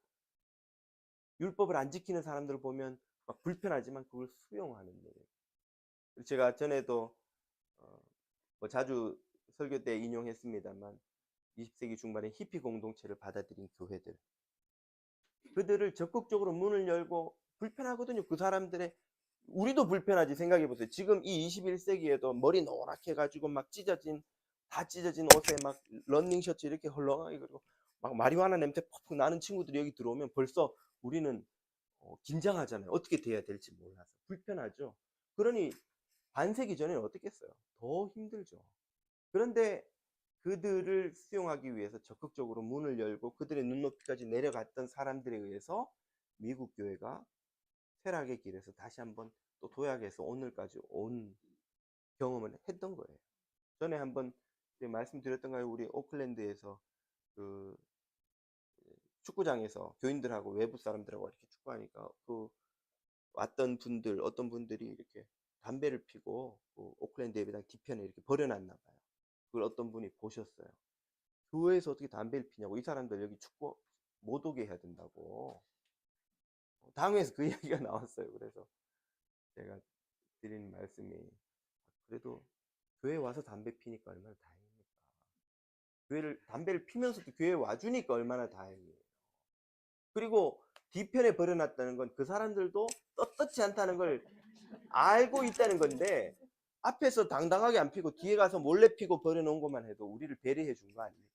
율법을 안 지키는 사람들을 보면 막 불편하지만 그걸 수용하는 노력. 제가 전에도 뭐 자주 설교 때 인용했습니다만 20세기 중반에 히피 공동체를 받아들인 교회들, 그들을 적극적으로 문을 열고 불편하거든요. 그 사람들의, 우리도 불편하지. 생각해 보세요. 지금 이 21세기에도 머리 노랗게 해가지고 막 다 찢어진 옷에 막 런닝 셔츠 이렇게 헐렁하게, 그리고 막 마리화나 냄새 퍽퍽 나는 친구들이 여기 들어오면 벌써 우리는 긴장하잖아요. 어떻게 돼야 될지 몰라서 불편하죠. 그러니 반세기 전에는 어떻겠어요? 더 힘들죠. 그런데 그들을 수용하기 위해서 적극적으로 문을 열고 그들의 눈높이까지 내려갔던 사람들에 의해서 미국 교회가 쇠락의 길에서 다시 한번 또 도약해서 오늘까지 온 경험을 했던 거예요. 전에 한번 말씀드렸던가요? 우리 오클랜드에서 그 축구장에서 교인들하고 외부 사람들하고 이렇게 축구하니까 그 왔던 분들, 어떤 분들이 이렇게 담배를 피고 그 오클랜드 예배당 뒤편에 이렇게 버려놨나 봐요. 그걸 어떤 분이 보셨어요. 교회에서 어떻게 담배를 피냐고, 이 사람들 여기 축구 못 오게 해야 된다고. 당회에서 그 이야기가 나왔어요. 그래서 제가 드리는 말씀이, 그래도 교회 와서 담배 피니까 얼마나 다행입니까? 담배를 피면서도 교회에 와주니까 얼마나 다행이에요. 그리고 뒤편에 버려놨다는 건 그 사람들도 떳떳지 않다는 걸 알고 있다는 건데, 앞에서 당당하게 안 피고 뒤에 가서 몰래 피고 버려놓은 것만 해도 우리를 배려해 준 거 아닙니까?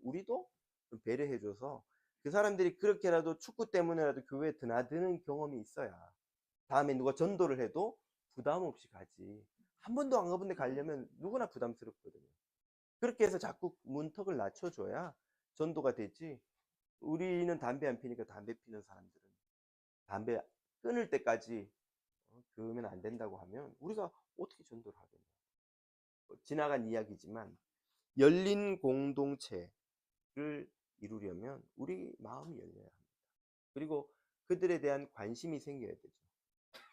우리도 좀 배려해 줘서 그 사람들이 그렇게라도 축구 때문에라도 교회에 드나드는 경험이 있어야 다음에 누가 전도를 해도 부담 없이 가지. 한 번도 안 가본 데 가려면 누구나 부담스럽거든요. 그렇게 해서 자꾸 문턱을 낮춰줘야 전도가 되지. 우리는 담배 안 피니까 담배 피는 사람들은 담배 끊을 때까지 그러면 안 된다고 하면 우리가 어떻게 전도를 하겠냐. 지나간 이야기지만 열린 공동체를 이루려면 우리 마음이 열려야 합니다. 그리고 그들에 대한 관심이 생겨야 되죠.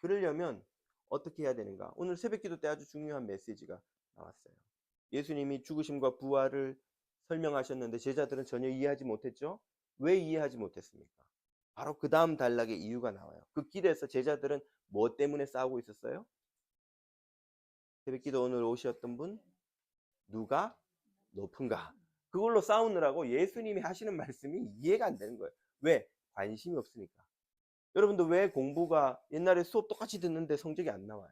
그러려면 어떻게 해야 되는가? 오늘 새벽기도 때 아주 중요한 메시지가 나왔어요. 예수님이 죽으심과 부활을 설명하셨는데 제자들은 전혀 이해하지 못했죠? 왜 이해하지 못했습니까? 바로 그 다음 단락에 이유가 나와요. 그 길에서 제자들은 뭐 때문에 싸우고 있었어요? 새벽기도 오늘 오셨던 분? 누가 높은가? 그걸로 싸우느라고 예수님이 하시는 말씀이 이해가 안 되는 거예요. 왜? 관심이 없으니까. 여러분도 왜 공부가 옛날에 수업 똑같이 듣는데 성적이 안 나와요?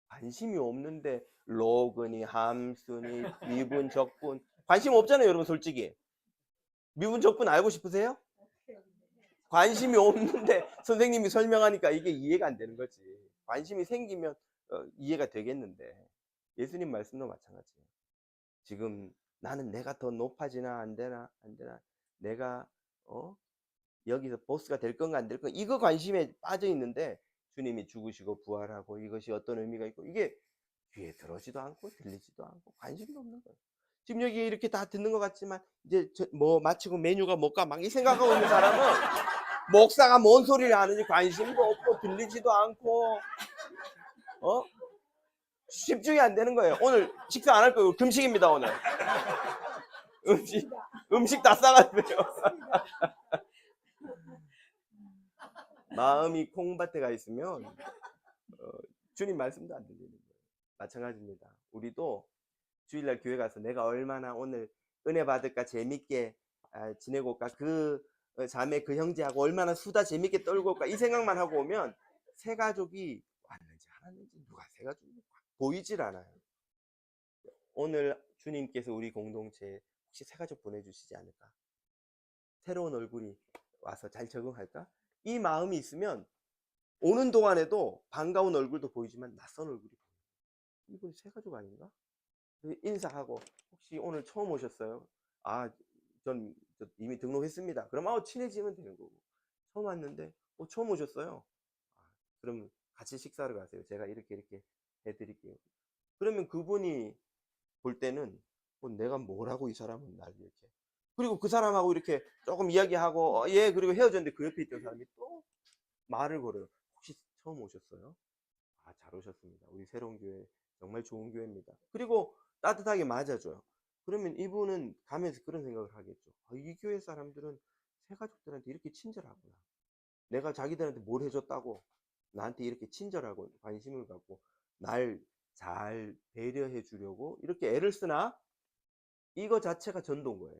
관심이 없는데 로그니, 함수니, 미분, 적분 관심 없잖아요, 여러분 솔직히. 미분, 적분 알고 싶으세요? 관심이 없는데 선생님이 설명하니까 이게 이해가 안 되는 거지. 관심이 생기면 이해가 되겠는데 예수님 말씀도 마찬가지예요. 지금 나는 내가 더 높아지나 안 되나 내가 여기서 보스가 될 건가 안 될 건가 이거 관심에 빠져 있는데 주님이 죽으시고 부활하고 이것이 어떤 의미가 있고 이게 귀에 들어오지도 않고 들리지도 않고 관심도 없는 거예요. 지금 여기 이렇게 다 듣는 것 같지만 이제 뭐 마치고 메뉴가 뭘까 막 이 생각하고 있는 사람은 목사가 뭔 소리를 하는지 관심도 없고 들리지도 않고 집중이 안 되는 거예요. 오늘 식사 안 할 거예요. 금식입니다 오늘. 음식 다 싸갔어요. 마음이 콩밭에 가 있으면 주님 말씀도 안 들리는 거예요. 마찬가지입니다. 우리도 주일날 교회 가서 내가 얼마나 오늘 은혜 받을까 재밌게 지내고 올까 그 자매 그 형제하고 얼마나 수다 재밌게 떨고 올까 이 생각만 하고 오면 새 가족이 왔는지 안 왔는지 누가 새 가족이 보이질 않아요. 오늘 주님께서 우리 공동체에 혹시 새 가족 보내주시지 않을까? 새로운 얼굴이 와서 잘 적응할까? 이 마음이 있으면 오는 동안에도 반가운 얼굴도 보이지만 낯선 얼굴이 보여요. 이분이 새 가족 아닌가? 인사하고 혹시 오늘 처음 오셨어요? 아, 전 이미 등록했습니다. 그럼 친해지면 되는 거고. 처음 왔는데 처음 오셨어요? 그럼 같이 식사를 가세요. 제가 이렇게 해드릴게요. 그러면 그분이 볼 때는 내가 뭐라고 이 사람은 날 이렇게. 그리고 그 사람하고 이렇게 조금 이야기하고 예 그리고 헤어졌는데 그 옆에 있던 사람이 또 말을 걸어요. 혹시 처음 오셨어요? 잘 오셨습니다. 우리 새로운 교회 정말 좋은 교회입니다. 그리고 따뜻하게 맞아줘요. 그러면 이분은 가면서 그런 생각을 하겠죠. 이 교회 사람들은 새 가족들한테 이렇게 친절하구나. 내가 자기들한테 뭘 해줬다고 나한테 이렇게 친절하고 관심을 갖고 날 잘 배려해 주려고 이렇게 애를 쓰나? 이거 자체가 전도인 거예요.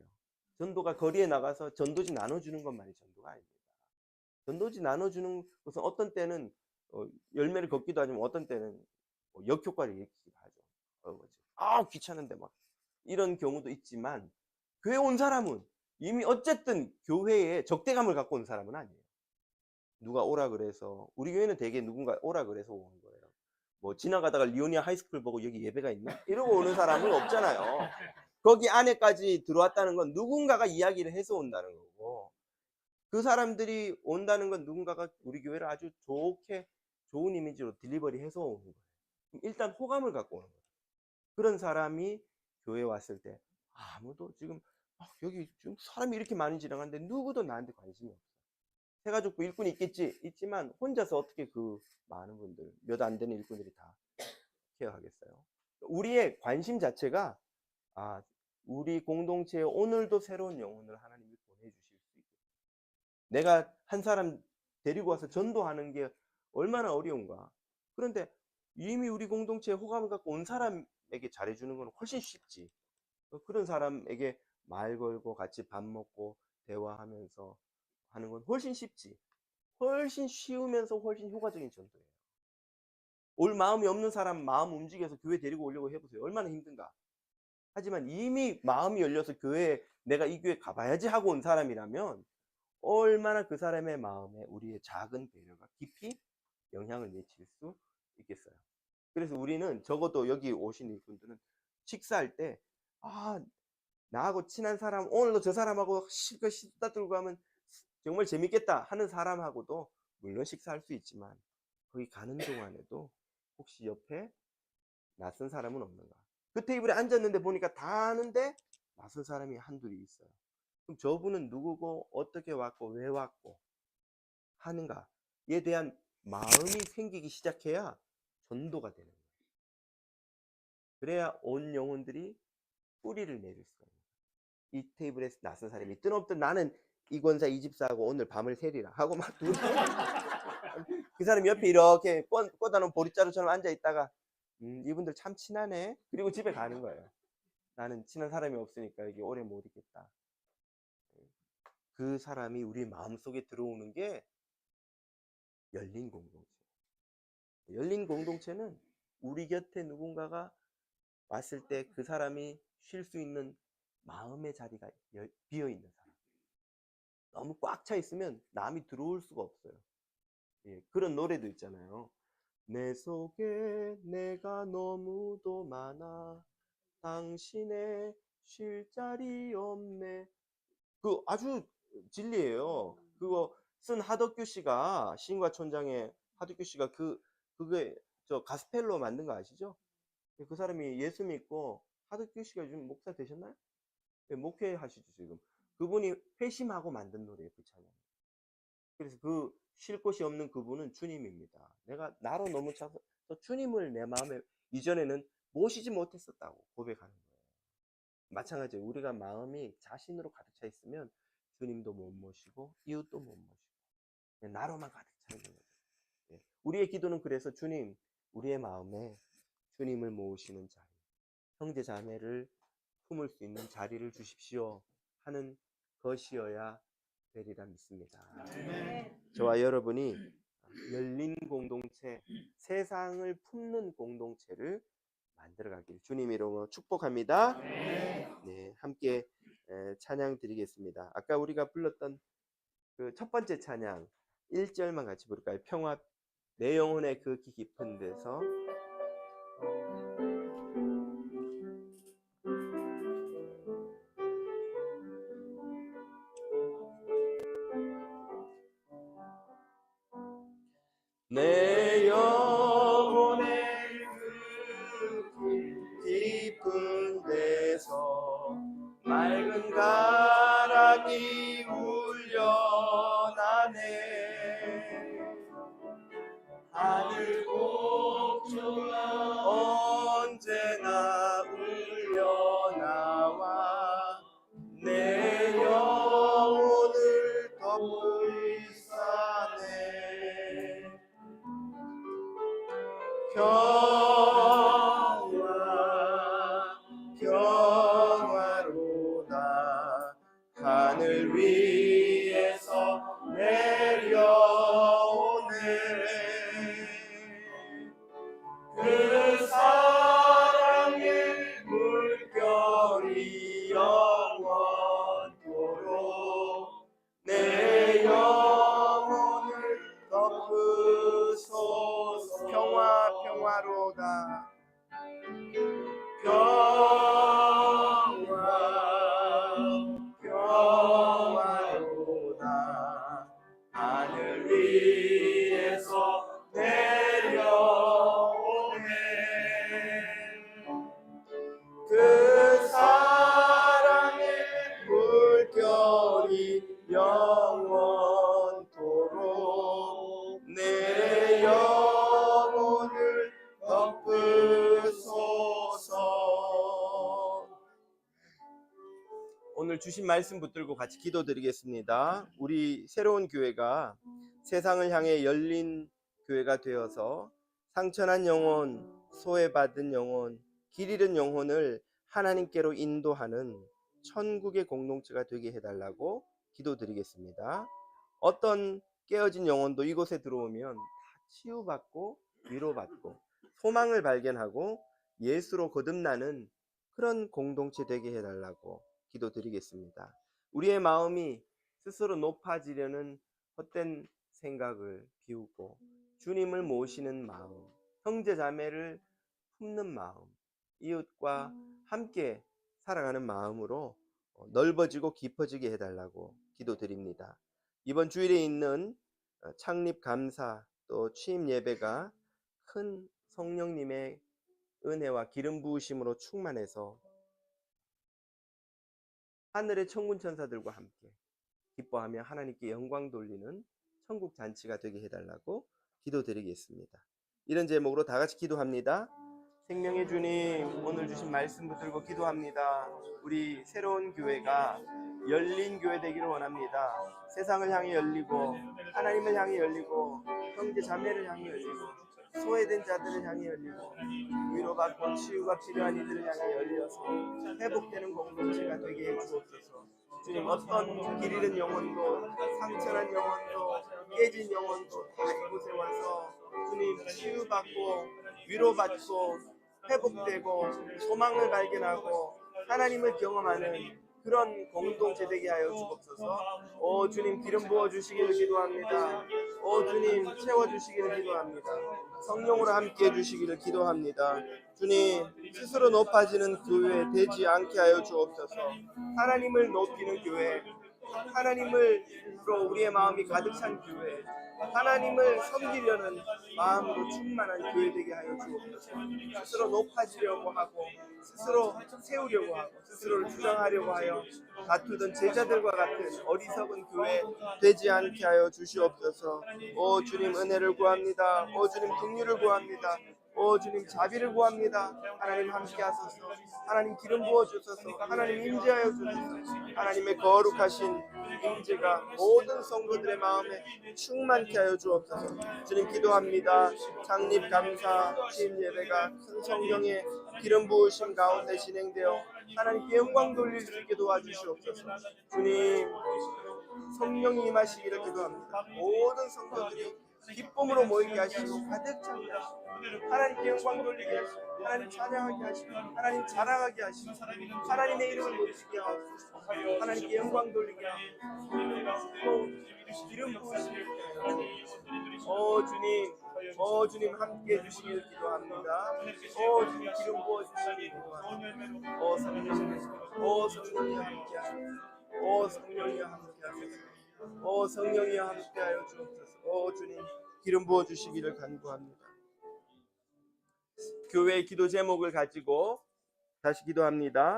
전도가 거리에 나가서 전도지 나눠주는 것만이 전도가 아닙니다. 전도지 나눠주는 것은 어떤 때는 열매를 걷기도 하지만 어떤 때는 역효과를 일으키기도 하죠. 귀찮은데 막 이런 경우도 있지만 교회 온 사람은 이미 어쨌든 교회에 적대감을 갖고 온 사람은 아니에요. 누가 오라 그래서 우리 교회는 되게 누군가 오라 그래서 오는 거예요. 뭐 지나가다가 리오니아 하이스쿨 보고 여기 예배가 있나? 이러고 오는 사람은 없잖아요. 거기 안에까지 들어왔다는 건 누군가가 이야기를 해서 온다는 거고 그 사람들이 온다는 건 누군가가 우리 교회를 아주 좋게 좋은 이미지로 딜리버리 해서 오는 거예요. 일단 호감을 갖고 오는 거예요. 그런 사람이 교회에 왔을 때 아무도 지금 여기 지금 사람이 이렇게 많이 지나가는데 누구도 나한테 관심이 없어. 새가족부 일꾼이 있지만 혼자서 어떻게 그 많은 분들 몇 안 되는 일꾼들이 다 케어하겠어요. 우리의 관심 자체가 우리 공동체에 오늘도 새로운 영혼을 하나님이 보내주실 수 있게 내가 한 사람 데리고 와서 전도하는 게 얼마나 어려운가. 그런데 이미 우리 공동체에 호감을 갖고 온 사람에게 잘해주는 건 훨씬 쉽지. 그런 사람에게 말 걸고 같이 밥 먹고 대화하면서 하는 건 훨씬 쉽지. 훨씬 쉬우면서 훨씬 효과적인 전도예요. 올 마음이 없는 사람 마음 움직여서 교회 데리고 오려고 해보세요. 얼마나 힘든가. 하지만 이미 마음이 열려서 교회에 내가 이 교회 가봐야지 하고 온 사람이라면 얼마나 그 사람의 마음에 우리의 작은 배려가 깊이 영향을 미칠 수 있겠어요. 그래서 우리는 적어도 여기 오신 분들은 식사할 때 나하고 친한 사람, 오늘도 저 사람하고 실컷 수다 떨고 하면 정말 재밌겠다 하는 사람하고도 물론 식사할 수 있지만 거기 가는 동안에도 혹시 옆에 낯선 사람은 없는가? 그 테이블에 앉았는데 보니까 다 아는데 낯선 사람이 한둘이 있어요. 그럼 저분은 누구고 어떻게 왔고 왜 왔고 하는가에 대한 마음이 생기기 시작해야 전도가 되는 거예요. 그래야 온 영혼들이 뿌리를 내릴 수가 있는 거예요. 이 테이블에 낯선 사람이 뜨겁던 나는 이 권사 이 집사하고 오늘 밤을 새리라 하고 막 둘이 그 사람이 옆에 이렇게 꽂아놓은 보릿자루처럼 앉아 있다가 이분들 참 친하네. 그리고 집에 가는 거예요. 나는 친한 사람이 없으니까 여기 오래 못 있겠다. 그 사람이 우리 마음속에 들어오는 게 열린 공동체. 열린 공동체는 우리 곁에 누군가가 왔을 때 그 사람이 쉴 수 있는 마음의 자리가 비어있는 사람. 너무 꽉 차 있으면 남이 들어올 수가 없어요. 예, 그런 노래도 있잖아요. 내 속에 내가 너무도 많아 당신의 쉴 자리 없네. 그 아주 진리예요. 그거 쓴 하덕규 씨가 시인과촌장의 하덕규 씨가 그게 저 가스펠로 만든 거 아시죠? 그 사람이 예수 믿고 하덕규 씨가 요즘 목사 되셨나요? 네, 목회 하시죠 지금. 그분이 회심하고 만든 노래예요 그 찬양. 그래서 그 쉴 곳이 없는 그분은 주님입니다. 내가 나로 너무 차서 주님을 내 마음에 이전에는 모시지 못했었다고 고백하는 거예요. 마찬가지예요. 우리가 마음이 자신으로 가득 차 있으면 주님도 못 모시고 이웃도 못 모시고 나로만 가득 차 있는 거죠. 예. 우리의 기도는 그래서 주님, 우리의 마음에 주님을 모으시는 자리, 형제 자매를 품을 수 있는 자리를 주십시오 하는 것이어야 되리라 믿습니다. 저와 여러분이 열린 공동체, 세상을 품는 공동체를 만들어가길 주님 이름으로 축복합니다. 네, 함께 찬양 드리겠습니다. 아까 우리가 불렀던 그 첫 번째 찬양 1절만 같이 부를까요? 평화 내 영혼의 그 깊은 데서 내 영혼의 그 깊은 데서 맑은 가락이 울려나네 하늘 곡조가 언제나 울려나와 내 영혼을 덮고 있사네 평화로다 하늘 위에서 내려오네 그 사랑의 물결이 영원토록 내 영혼을 덮으소서 평화로다 평화로다 하늘 위에서 내려오네 그 사랑의 물결이 영원토록 내 영혼을 덮으소서. 오늘 주신 말씀 붙들고 같이 기도드리겠습니다. 우리 새로운 교회가 세상을 향해 열린 교회가 되어서 상처난 영혼, 소외받은 영혼, 길 잃은 영혼을 하나님께로 인도하는 천국의 공동체가 되게 해달라고 기도드리겠습니다. 어떤 깨어진 영혼도 이곳에 들어오면 다 치유받고 위로받고 소망을 발견하고 예수로 거듭나는 그런 공동체 되게 해달라고 기도드리겠습니다. 우리의 마음이 스스로 높아지려는 헛된 생각을 비우고 주님을 모시는 마음, 형제 자매를 품는 마음, 이웃과 함께 살아가는 마음으로 넓어지고 깊어지게 해달라고 기도드립니다. 이번 주일에 있는 창립 감사 또 취임 예배가 큰 성령님의 은혜와 기름 부으심으로 충만해서 하늘의 천군 천사들과 함께 기뻐하며 하나님께 영광 돌리는 천국 잔치가 되게 해달라고 기도드리겠습니다. 이런 제목으로 다 같이 기도합니다. 생명의 주님, 오늘 주신 말씀 붙들고 기도합니다. 우리 새로운 교회가 열린 교회 되기를 원합니다. 세상을 향해 열리고 하나님을 향해 열리고 형제 자매를 향해 열리고 소외된 자들을 향해 열리고 위로받고 치유가 필요한 이들을 향해 열려서 회복되는 공동체가 되게 해주옵소서. 주님, 어떤 길 잃은 영혼도 상처난 영혼도 깨진 영혼도 다 이곳에 와서 주님 치유받고 위로받고 회복되고 소망을 발견하고 하나님을 경험하는 그런 공동체 되게 하여 주옵소서. 오 주님, 기름 부어주시기를 기도합니다. 오 주님, 채워주시기를 기도합니다. 성령으로 함께 해주시기를 기도합니다. 주님, 스스로 높아지는 교회 되지 않게 하여 주옵소서. 하나님을 높이는 교회, 하나님을로 우리의 마음이 가득 찬 교회, 하나님을 섬기려는 마음으로 충만한 교회 되게 하여 주옵소서. 스스로 높아지려고 하고 스스로 세우려고 하고 스스로를 주장하려고 하여 다투던 제자들과 같은 어리석은 교회 되지 않게 하여 주시옵소서. 오 주님, 은혜를 구합니다. 오 주님, 긍휼을 구합니다. 오 주님, 자비를 구합니다. 하나님 함께 하소서. 하나님 기름 부어 주소서. 하나님 임재하여 주소서. 하나님의 거룩하신 임재가 모든 성도들의 마음에 충만케 하여 주옵소서. 주님, 기도합니다. 창립 감사 취임 예배가 큰 성령의 기름 부으심 가운데 진행되어 하나님께 영광 돌릴 수 있게 도와주시옵소서. 주님, 성령이 임하시기를 기도합니다. 모든 성도들이 기쁨으로 모이게 하시고 가득 차게 하시고 하나님께 영광 돌리게 하시고 하나님 찬양하게 하시고 하나님 자랑하게 하시고 하나님의 이름을 높이게 하옵소서. 하나님께 영광 돌리게 하옵소서. 기름 부으시길 오 주님, 오 주님, 함께 해주시기를 기도합니다. 오 주님, 기름 부어주시기를 기도합니다. 오 성령님, 오 성령이 함께 하소서. 오 성령이 함께 하소서. 오 성령이 함께하여 주옵소서. 오 주님, 기름 부어 주시기를 간구합니다. 교회의 기도 제목을 가지고 다시 기도합니다.